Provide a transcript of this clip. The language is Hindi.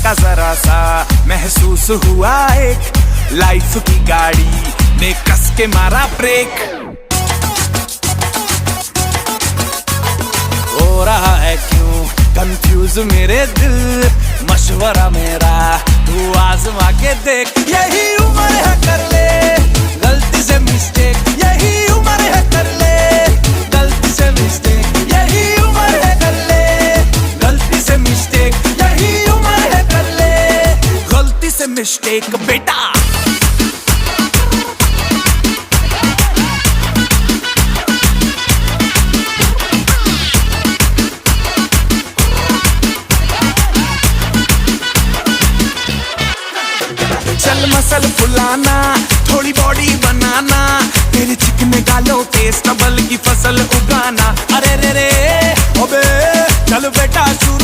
झटका जरा सा महसूस हुआ एक, लाइफ की गाड़ी ने कस के मारा ब्रेक। हो रहा है क्यों कंफ्यूज मेरे दिल, मशवरा मेरा तू आजमा के देख। यही उम्र है कर ले गलती से मिस्टेक, यही उम्र है कर ले गलती से मिस्टेक, यही उम्र है कर ले गलती से मिस्टेक, यही उम्र है कर ले गलती से मिस्टेक बेटा। चल मसल फुलाना, थोड़ी बॉडी बनाना, तेरे चिकने गालों पे स्टबल की फसल उगाना। अरे रे रे ओबे चल बेटा शुरू